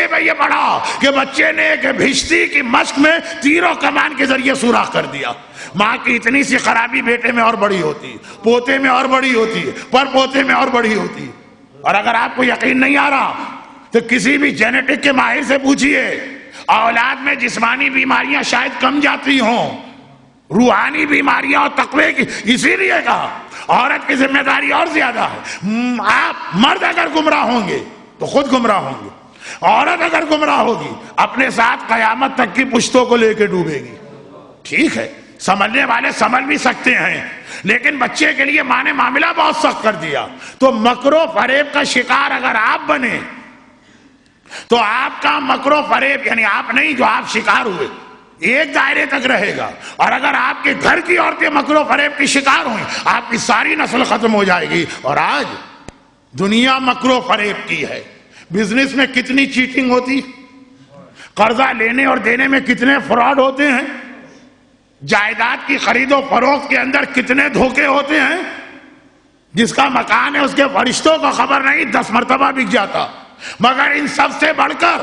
پہ یہ پڑھا کہ بچے نے ایک بھشتی کی مشق میں تیر و کمان کے ذریعے سوراخ کر دیا. ماں کی اتنی سی خرابی بیٹے میں اور بڑی ہوتی، پوتے میں اور بڑی ہوتی، پر پوتے میں اور بڑی ہوتی. اور اگر آپ کو یقین نہیں آ رہا تو کسی بھی جینیٹک کے ماہر سے پوچھئے، اولاد میں جسمانی بیماریاں شاید کم جاتی ہوں، روحانی بیماریاں اور تقوی کی. اسی لیے کہا عورت کی ذمہ داری اور زیادہ ہے. آپ مرد اگر گمراہ ہوں گے تو خود گمراہ ہوں گے، عورت اگر گمراہ ہوگی اپنے ساتھ قیامت تک کی پشتوں کو لے کے ڈوبے گی. ٹھیک ہے، سمجھنے والے سمجھ بھی سکتے ہیں، لیکن بچے کے لیے ماں نے معاملہ بہت سخت کر دیا. تو مکر و فریب کا شکار اگر آپ بنے تو آپ کا مکر و فریب، یعنی آپ نہیں، جو آپ شکار ہوئے، ایک دائرے تک رہے گا. اور اگر آپ کے گھر کی عورتیں مکر و فریب کی شکار ہوئیں آپ کی ساری نسل ختم ہو جائے گی. اور آج دنیا مکر و فریب کی ہے. بزنس میں کتنی چیٹنگ ہوتی، قرضہ لینے اور دینے میں کتنے فراڈ ہوتے ہیں، جائیداد کی خرید و فروخت کے اندر کتنے دھوکے ہوتے ہیں. جس کا مکان ہے اس کے فرشتوں کو خبر نہیں، 10 مرتبہ بک جاتا. مگر ان سب سے بڑھ کر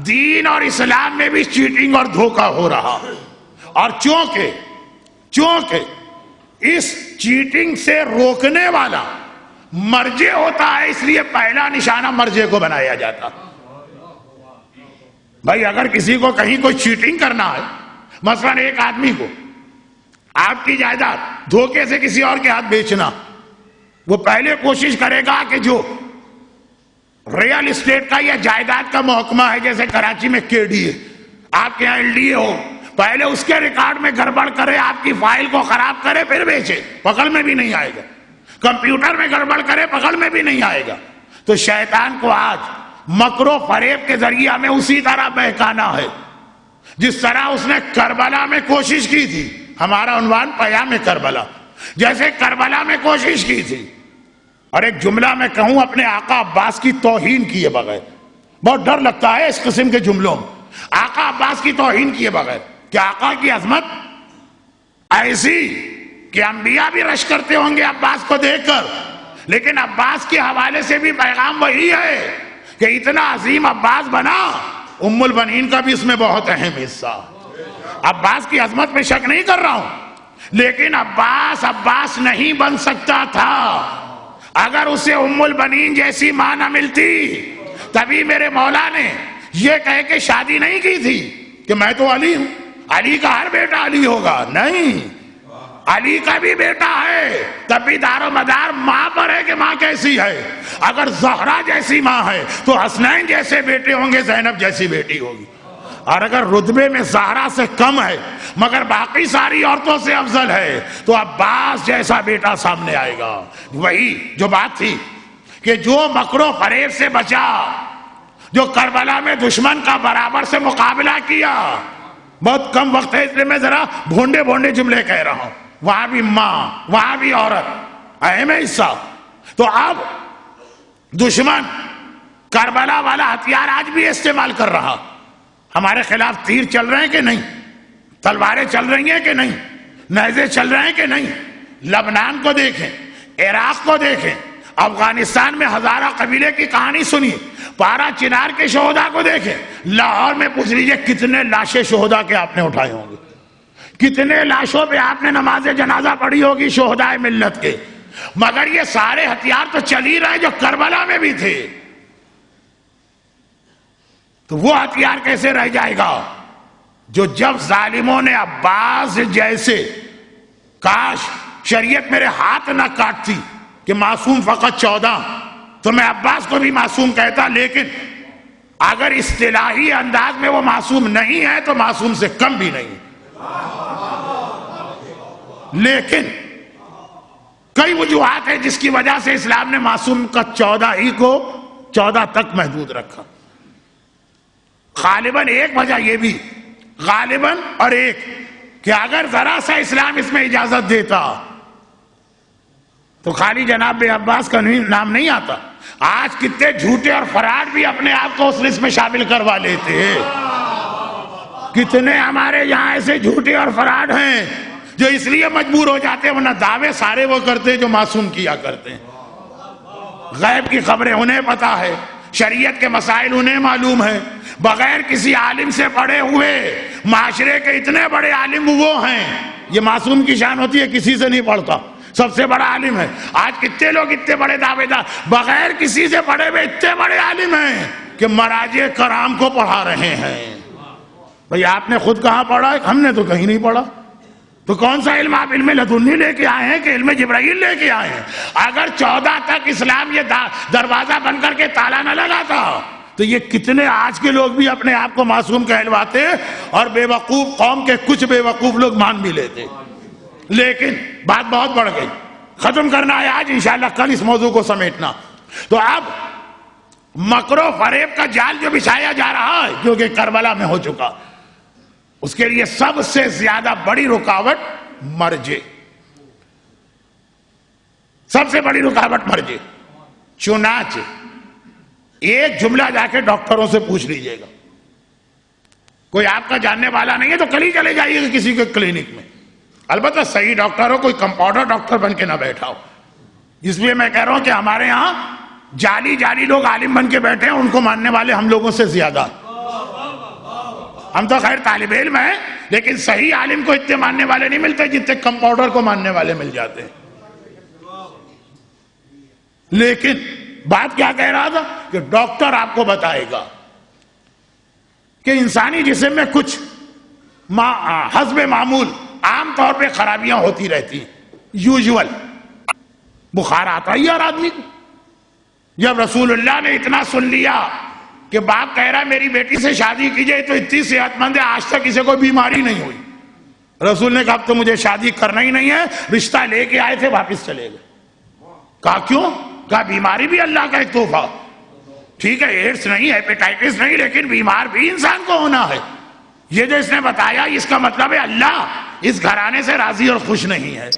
دین اور اسلام میں بھی چیٹنگ اور دھوکہ ہو رہا. اور چونکہ اس چیٹنگ سے روکنے والا مرجع ہوتا ہے، اس لیے پہلا نشانہ مرجع کو بنایا جاتا. بھائی اگر کسی کو کہیں کوئی چیٹنگ کرنا ہے، مثلا ایک آدمی کو آپ کی جائیداد دھوکے سے کسی اور کے ہاتھ بیچنا، وہ پہلے کوشش کرے گا کہ جو ریل اسٹیٹ کا یا جائیداد کا محکمہ ہے، جیسے کراچی میں کے ڈی ہے، آپ کے یہاں ایل ڈی اے ہو، پہلے اس کے ریکارڈ میں گڑبڑ کرے، آپ کی فائل کو خراب کرے، پھر بیچے. پکڑ میں بھی نہیں آئے گا. کمپیوٹر میں گڑبڑ کرے، پکڑ میں بھی نہیں آئے گا. تو شیطان کو آج مکر و فریب کے ذریعے ہمیں اسی طرح بہکانا ہے جس طرح اس نے کربلا میں کوشش کی تھی. ہمارا عنوان پیام کربلا. جیسے کربلا میں کوشش کی تھی. اور ایک جملہ میں کہوں، اپنے آقا عباس کی توہین کیے بغیر، بہت ڈر لگتا ہے اس قسم کے جملوں میں، آقا عباس کی توہین کیے بغیر، کہ آقا کی عظمت ایسی کہ انبیاء بھی رش کرتے ہوں گے عباس کو دیکھ کر. لیکن عباس کے حوالے سے بھی پیغام وہی ہے کہ اتنا عظیم عباس بنا، ام البنین کا بھی اس میں بہت اہم حصہ. عباس کی عظمت میں شک نہیں کر رہا ہوں، لیکن عباس نہیں بن سکتا تھا اگر اسے ام البنین جیسی ماں نہ ملتی. تبھی میرے مولا نے یہ کہہ کے شادی نہیں کی تھی کہ میں تو علی ہوں، علی کا ہر بیٹا علی ہوگا. نہیں، علی کا بھی بیٹا ہے، تب بھی دار و مدار ماں پر ہے کہ ماں کیسی ہے. اگر زہرا جیسی ماں ہے تو حسنین جیسے بیٹے ہوں گے، زینب جیسی بیٹی ہوگی. اور اگر رتبے میں زہرا سے کم ہے مگر باقی ساری عورتوں سے افضل ہے تو عباس جیسا بیٹا سامنے آئے گا. وہی جو بات تھی کہ جو مکر و فریب سے بچا، جو کربلا میں دشمن کا برابر سے مقابلہ کیا. بہت کم وقت ہے اس لیے میں ذرا بھونڈے جملے کہہ رہا ہوں. وہاں بھی ماں، وہاں بھی عورت، اہم حصہ. تو اب دشمن کربلا والا ہتھیار آج بھی استعمال کر رہا. ہمارے خلاف تیر چل رہے ہیں کہ نہیں، تلواریں چل رہی ہیں کہ نہیں، نیزے چل رہے ہیں کہ نہیں. لبنان کو دیکھیں، عراق کو دیکھیں، افغانستان میں ہزارہ قبیلے کی کہانی سنی، پارا چنار کے شہداء کو دیکھیں. لاہور میں پوچھ لیجئے کتنے لاشیں شہداء کے آپ نے اٹھائے ہوں گے، کتنے لاشوں پہ آپ نے نماز جنازہ پڑھی ہوگی شہداء ملت کے. مگر یہ سارے ہتھیار تو چل ہی رہے جو کربلا میں بھی تھے. تو وہ ہتھیار کیسے رہ جائے گا جو جب ظالموں نے عباس جیسے، کاش شریعت میرے ہاتھ نہ کاٹتی کہ معصوم فقط 14، تو میں عباس کو بھی معصوم کہتا. لیکن اگر اصطلاحی انداز میں وہ معصوم نہیں ہے تو معصوم سے کم بھی نہیں. لیکن کئی وجوہات ہیں جس کی وجہ سے اسلام نے معصوم کا 14 ہی کو 14 تک محدود رکھا. غالباً ایک وجہ یہ بھی، غالباً اور ایک کہ اگر ذرا سا اسلام اس میں اجازت دیتا تو خالی جناب عباس کا نام نہیں آتا. آج کتنے جھوٹے اور فراڈ بھی اپنے آپ کو اس لسٹ میں شامل کروا لیتے ہیں. کتنے ہمارے یہاں ایسے جھوٹے اور فراڈ ہیں جو اس لیے مجبور ہو جاتے ہیں، ورنہ دعوے سارے وہ کرتے جو معصوم کیا کرتے ہیں. غیب کی خبریں انہیں پتا ہے، شریعت کے مسائل انہیں معلوم ہے، بغیر کسی عالم سے پڑھے ہوئے معاشرے کے اتنے بڑے عالم وہ ہیں. یہ معصوم کی شان ہوتی ہے، کسی سے نہیں پڑھتا، سب سے بڑا عالم ہے. آج کتنے لوگ اتنے بڑے دعوے دار بغیر کسی سے پڑھے ہوئے اتنے بڑے عالم ہیں کہ مراجع کرام کو پڑھا رہے ہیں. بھئی آپ نے خود کہاں پڑھا ہے؟ ہم نے تو کہیں نہیں پڑھا. تو کون سا علم آپ علم لدنی لے کے آئے ہیں کہ علم جبرائیل لے کے آئے ہیں؟ اگر 14 تک اسلام یہ دروازہ بن کر کے تالا نہ لگاتا تو یہ کتنے آج کے لوگ بھی اپنے آپ کو معصوم کہلواتے اور بے وقوف قوم کے کچھ بے وقوف لوگ مان بھی لیتے. لیکن بات بہت بڑھ گئی. ختم کرنا ہے آج، انشاءاللہ کل اس موضوع کو سمیٹنا. تو اب مکر و فریب کا جال جو بچھایا جا رہا ہے کیونکہ کربلا میں ہو چکا، اس کے لیے سب سے زیادہ بڑی رکاوٹ مرجع، سب سے بڑی رکاوٹ مرجع. چنانچہ ایک جملہ جا کے ڈاکٹروں سے پوچھ لیجئے گا، کوئی آپ کا جاننے والا نہیں ہے تو کل ہی چلے جائیے گا کسی کے کلینک میں. البتہ صحیح ڈاکٹر ہو، کوئی کمپاؤنڈر ڈاکٹر بن کے نہ بیٹھا ہو. اس لیے میں کہہ رہا ہوں کہ ہمارے ہاں جعلی لوگ عالم بن کے بیٹھے ہیں، ان کو ماننے والے ہم لوگوں سے زیادہ. ہم تو خیر طالب علم ہیں، لیکن صحیح عالم کو اتنے ماننے والے نہیں ملتے جتنے کمپاؤنڈر کو ماننے والے مل جاتے ہیں. لیکن بات کیا کہہ رہا تھا کہ ڈاکٹر آپ کو بتائے گا کہ انسانی جسم میں کچھ حسب معمول عام طور پہ خرابیاں ہوتی رہتی ہیں. یوزول بخار آتا ہی ہر آدمی کو. جب رسول اللہ نے اتنا سن لیا کہ باپ کہہ رہا ہے میری بیٹی سے شادی کیجئے تو اتنی صحت مند ہے آج تک کسی کو بیماری نہیں ہوئی، رسول نے کہا اب تو مجھے شادی کرنا ہی نہیں ہے. رشتہ لے کے آئے تھے واپس چلے گئے. کہا کیوں؟ کہا بیماری بھی اللہ کا ایک تحفہ. ٹھیک ہے ایڈس نہیں، ہیپیٹائٹس نہیں، لیکن بیمار بھی انسان کو ہونا ہے. یہ جو اس نے بتایا اس کا مطلب ہے اللہ اس گھرانے سے راضی اور خوش نہیں ہے.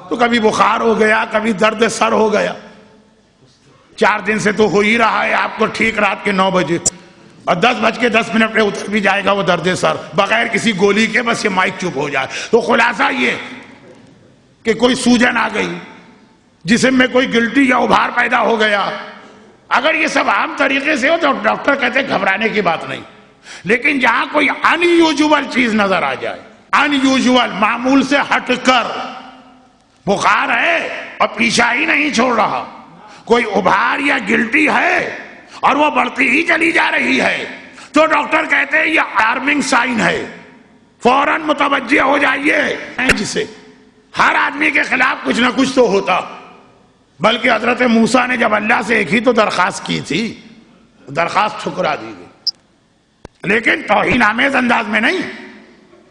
تو کبھی بخار ہو گیا، کبھی درد سر ہو گیا. 4 دن سے تو ہو ہی رہا ہے آپ کو ٹھیک رات کے 9 بجے، اور 10:10 پہ اتر بھی جائے گا وہ درد سر بغیر کسی گولی کے، بس یہ مائک چپ ہو جائے. تو خلاصہ یہ کہ کوئی سوجن آ گئی، جسم میں کوئی گلٹی یا ابھار پیدا ہو گیا. اگر یہ سب عام طریقے سے ہو تو ڈاکٹر کہتے گھبرانے کی بات نہیں. لیکن جہاں کوئی ان یوزول چیز نظر آ جائے، ان یوزول معمول سے ہٹ کر بخار ہے اور پیشہ ہی نہیں چھوڑ رہا، کوئی ابھار یا گلٹی ہے اور وہ بڑھتی ہی چلی جا رہی ہے، تو ڈاکٹر کہتے ہیں یہ الارمنگ سائن ہے، فوراً متوجہ ہو جائیے. جسے ہر آدمی کے خلاف کچھ نہ کچھ تو ہوتا. بلکہ حضرت موسیٰ نے جب اللہ سے ایک ہی تو درخواست کی تھی، درخواست ٹھکرا دی گئی، لیکن توہین آمیز انداز میں نہیں.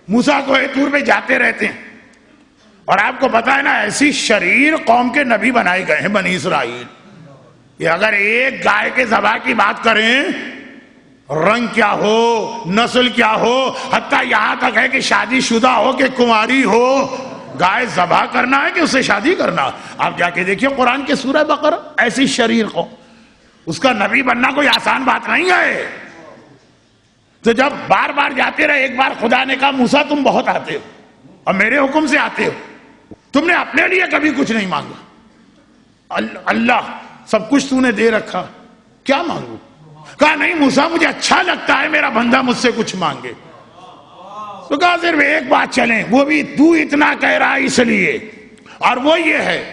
موسیٰ کو ایک طور پہ جاتے رہتے ہیں، اور آپ کو پتا ہے نا ایسی شریر قوم کے نبی بنائے گئے ہیں بنی اسرائیل. یہ اگر ایک گائے کے ذبح کی بات کریں، رنگ کیا ہو، نسل کیا ہو، حتیٰ یہاں تک ہے کہ شادی شدہ ہو کہ کنواری ہو، گائے ذبح کرنا ہے کہ اسے شادی کرنا. آپ جا کے دیکھیے قرآن کے سورہ بقرہ، ایسی شریر کو اس کا نبی بننا کوئی آسان بات نہیں ہے. تو جب بار بار جاتے رہے، ایک بار خدا نے کہا موسیٰ تم بہت آتے ہو اور میرے حکم سے آتے ہو، تم نے اپنے لیے کبھی کچھ نہیں مانگا، اللہ سب کچھ تو نے دے رکھا، کیا مانگو؟ کہا نہیں موسیٰ مجھے اچھا لگتا ہے میرا بندہ مجھ سے کچھ مانگے. تو کہا صرف ایک بات چلیں، وہ بھی تو اتنا کہہ رہا ہے اس لیے، اور وہ یہ ہے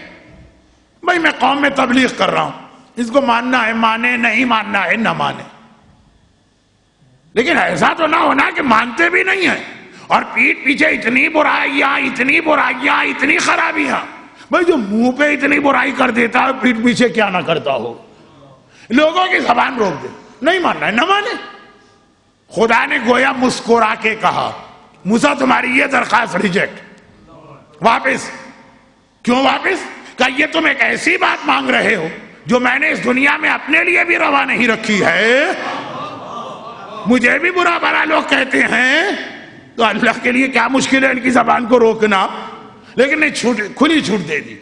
بھائی میں قوم میں تبلیغ کر رہا ہوں، اس کو ماننا ہے مانے، نہیں ماننا ہے نہ مانے. لیکن ایسا تو نہ ہونا کہ مانتے بھی نہیں ہیں اور پیٹھ پیچھے اتنی برائیاں، اتنی خرابیاں. بھائی جو منہ پہ اتنی برائی کر دیتا ہے پیٹھ پیچھے کیا نہ کرتا ہو. لوگوں کی زبان روک دے، نہیں ماننا ہے نہ مانے. خدا نے گویا مسکرا کے کہا موسیٰ تمہاری یہ درخواست ریجیکٹ، واپس. کیوں واپس؟ کہ یہ تم ایک ایسی بات مانگ رہے ہو جو میں نے اس دنیا میں اپنے لیے بھی روا نہیں رکھی ہے. مجھے بھی برا بھلا لوگ کہتے ہیں، تو اللہ کے لیے کیا مشکل ہے ان کی زبان کو روکنا. لیکن نہیں، کھلی چھوٹ دے دی.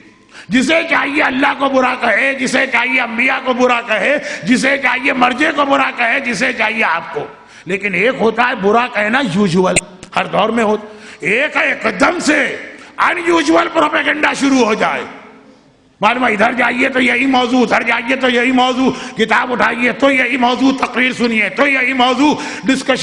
جسے چاہیے اللہ کو برا کہے، جسے چاہیے انبیاء کو برا کہے، جسے چاہیے مرجع کو برا کہے، جسے چاہیے آپ کو. لیکن ایک ہوتا ہے برا کہنا یوزول، ہر دور میں ہوتا. ایک ہے ایک دم سے ان یوزول پروپیگنڈا شروع ہو جائے، معلوم ہے ادھر جائیے تو یہی موضوع، ادھر جائیے تو یہی موضوع، کتاب اٹھائیے تو یہی موضوع، تقریر سنیے تو یہی موضوع، ڈسکشن